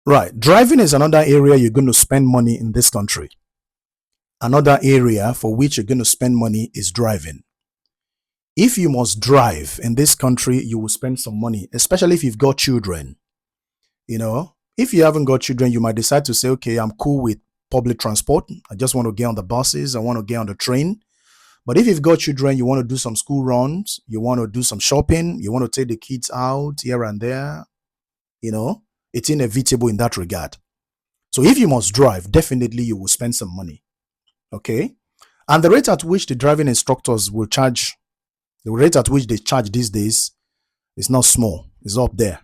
Right. Driving is another area you're going to spend money in this country. Another area for which you're going to spend money is driving. If you must drive in this country, you will spend some money, especially if you've got children. If you haven't got children, you might decide to say, okay, I'm cool with public transport. I just want to get on the buses. I want to get on the train. But if you've got children, you want to do some school runs, you want to do some shopping, you want to take the kids out here and there, it's inevitable in that regard. So if you must drive, definitely you will spend some money. Okay. And the rate at which the driving instructors will charge, the rate at which they charge these days is not small. It's up there.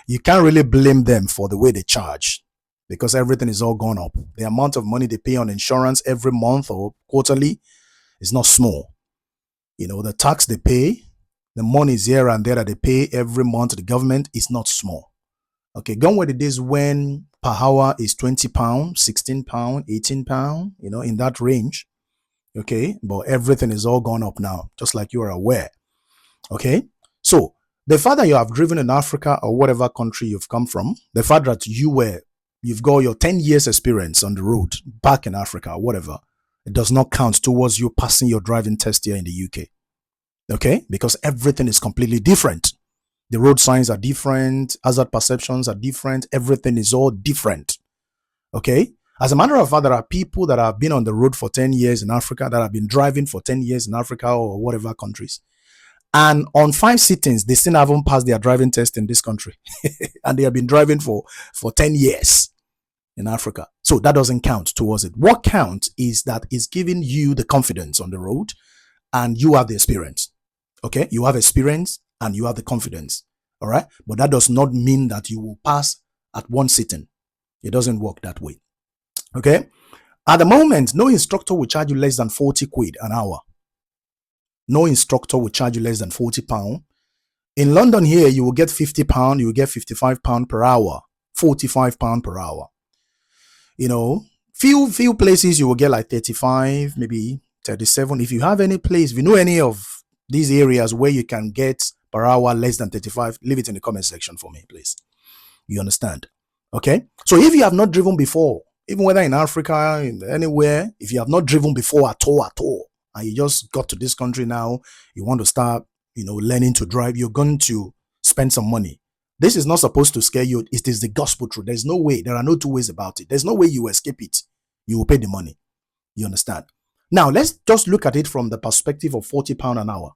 You can't really blame them for the way they charge because everything is all gone up. The amount of money they pay on insurance every month or quarterly is not small. The tax they pay, the money is here and there that they pay every month to the government is not small. Okay, gone were the days when per hour is 20 pounds, 16 pounds, 18 pounds, in that range. Okay, but everything is all gone up now, just like you are aware. Okay, so the fact that you have driven in Africa or whatever country you've come from, the fact that you've got your 10 years experience on the road back in Africa or whatever, it does not count towards you passing your driving test here in the UK. Okay, because everything is completely different. The road signs are different, hazard perceptions are different, everything is all different. Okay, as a matter of fact, there are people that have been on the road for 10 years in Africa, that have been driving for 10 years in Africa or whatever countries. And on 5 sittings, they still haven't passed their driving test in this country. And they have been driving for 10 years in Africa. So that doesn't count towards it. What counts is that it's giving you the confidence on the road and you have the experience. Okay, you have experience and you have the confidence. All right, but that does not mean that you will pass at one sitting. It doesn't work that way. Okay, at the moment, no instructor will charge you less than 40 quid an hour. No instructor will charge you less than 40 pounds. In London here, you will get 50 pounds, you will get 55 pounds per hour, 45 pounds per hour. Few places you will get like 35, maybe 37. If you have any place, if you know any of these areas where you can get per hour less than 35, leave it in the comment section for me, please. You understand? Okay. So if you have not driven before, even whether in Africa, anywhere, if you have not driven before at all, and you just got to this country now, you want to start, learning to drive, you're going to spend some money. This is not supposed to scare you. It is the gospel truth. There's no way. There are no two ways about it. There's no way you escape it. You will pay the money. You understand? Now, let's just look at it from the perspective of 40 pounds an hour.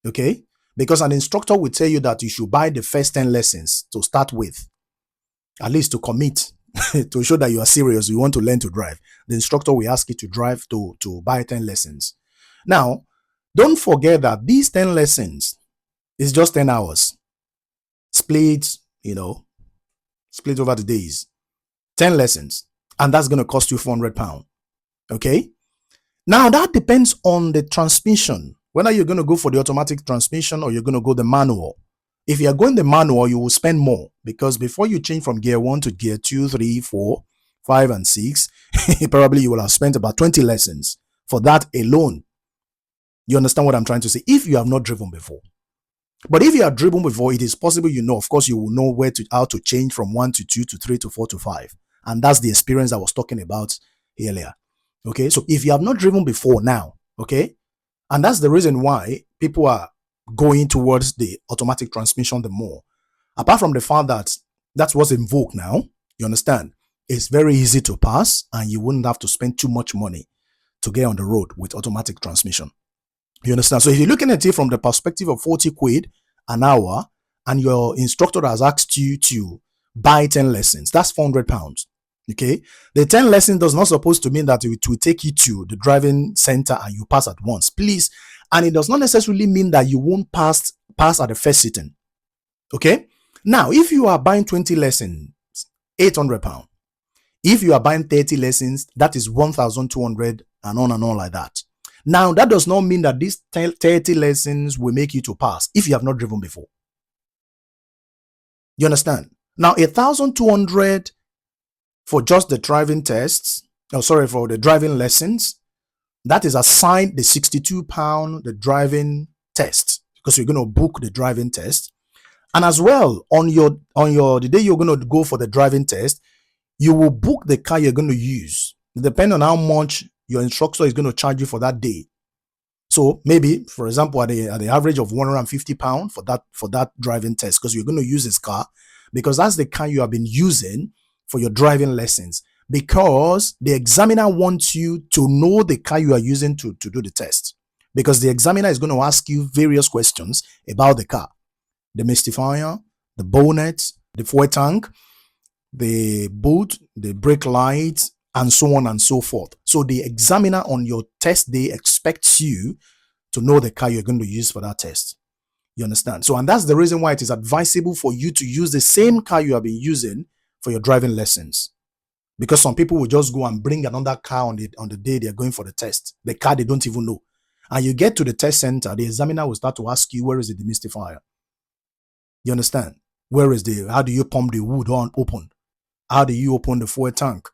Okay? Because an instructor will tell you that you should buy the first 10 lessons to start with, at least to commit, to show that you are serious, you want to learn to drive. The instructor will ask you to drive to buy 10 lessons. Now, don't forget that these 10 lessons is just 10 hours. Split over the days. 10 lessons. And that's going to cost you £400. Okay? Now, that depends on the transmission. Whether you're going to go for the automatic transmission or you're going to go the manual. If you're going the manual, you will spend more because before you change from gear 1 to gear 2, 3, 4, 5, and 6, probably you will have spent about 20 lessons for that alone. You understand what I'm trying to say? If you have not driven before. But if you have driven before, it is possible of course, you will know how to change from 1 to 2 to 3 to 4 to 5. And that's the experience I was talking about earlier. Okay, so if you have not driven before now, okay, and that's the reason why people are going towards the automatic transmission the more. Apart from the fact that that's what's in vogue now, you understand? It's very easy to pass and you wouldn't have to spend too much money to get on the road with automatic transmission. You understand? So if you're looking at it from the perspective of 40 quid an hour and your instructor has asked you to buy 10 lessons, that's £400. Okay? The 10 lessons does not supposed to mean that it will take you to the driving center and you pass at once. Please. And it does not necessarily mean that you won't pass at the first sitting. Okay? Now, if you are buying 20 lessons, £800. If you are buying 30 lessons, that is 1,200 and on like that. Now, that does not mean that these 30 lessons will make you to pass if you have not driven before. You understand? Now, 1,200 for just the driving tests, for the driving lessons, that is aside the £62, the driving test, because you're going to book the driving test. And as well, on the day you're going to go for the driving test, you will book the car you're going to use, depending on how much your instructor is going to charge you for that day. So maybe, for example, at the average of £150 for that driving test, because you're going to use this car, because that's the car you have been using for your driving lessons. Because the examiner wants you to know the car you are using to do the test. Because the examiner is going to ask you various questions about the car: the mystifier, the bonnet, the fuel tank, the boot, the brake lights, and so on and so forth. So the examiner on your test day expects you to know the car you're going to use for that test. You understand? So, and that's the reason why it is advisable for you to use the same car you have been using for your driving lessons. Because some people will just go and bring another car on the day they're going for the test, the car they don't even know. And you get to the test center, the examiner will start to ask you, where is the demystifier? You understand? How do you pump the wood on open? How do you open the fuel tank?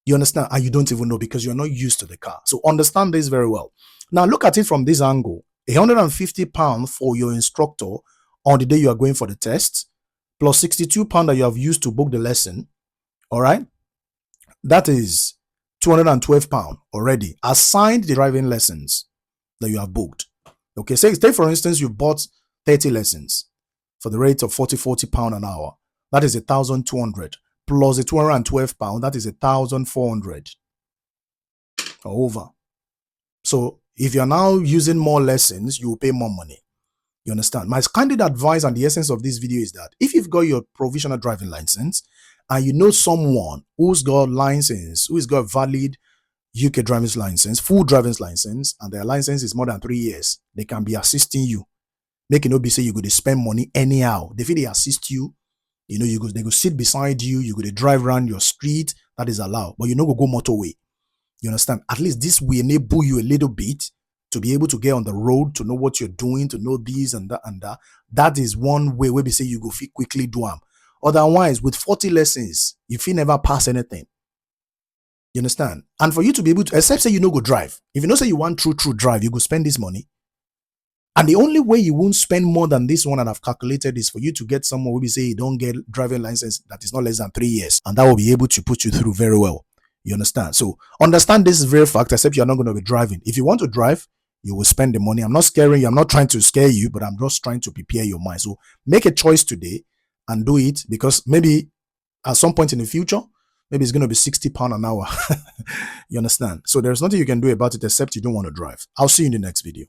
You understand? And you don't even know because you're not used to the car. So understand this very well. Now look at it from this angle. £150 for your instructor on the day you are going for the test, plus £62 that you have used to book the lesson. All right? That is £212 already, aside the driving lessons that you have booked. Okay, say for instance, you bought 30 lessons for the rate of £40 an hour. That is 1,200 plus the £212, that is 1,400 over. So if you're now using more lessons, you will pay more money. You understand? My candid advice and the essence of this video is that if you've got your provisional driving license and you know someone who's got license, who's got valid UK driver's license, full driver's license, and their license is more than 3 years, they can be assisting you. Make it not be say you go to spend money anyhow. They feel they assist you. You know, they go sit beside you. You go to drive around your street. That is allowed. But you know, go motorway. You understand? At least this will enable you a little bit to be able to get on the road, to know what you're doing, to know this and that and that. That is one way where we say you go fit quickly do them. Otherwise, with 40 lessons, you feel never pass anything. You understand? And for you to be able to, except say you know go drive. If you know say you want true drive, you go spend this money. And the only way you won't spend more than this one that I've calculated is for you to get someone who will say you don't get driving license that is not less than 3 years. And that will be able to put you through very well. You understand? So understand this very fact, except you're not going to be driving. If you want to drive, you will spend the money. I'm not scaring you. I'm not trying to scare you, but I'm just trying to prepare your mind. So make a choice today and do it, because maybe at some point in the future, maybe it's going to be £60 an hour. You understand? So there's nothing you can do about it except you don't want to drive. I'll see you in the next video.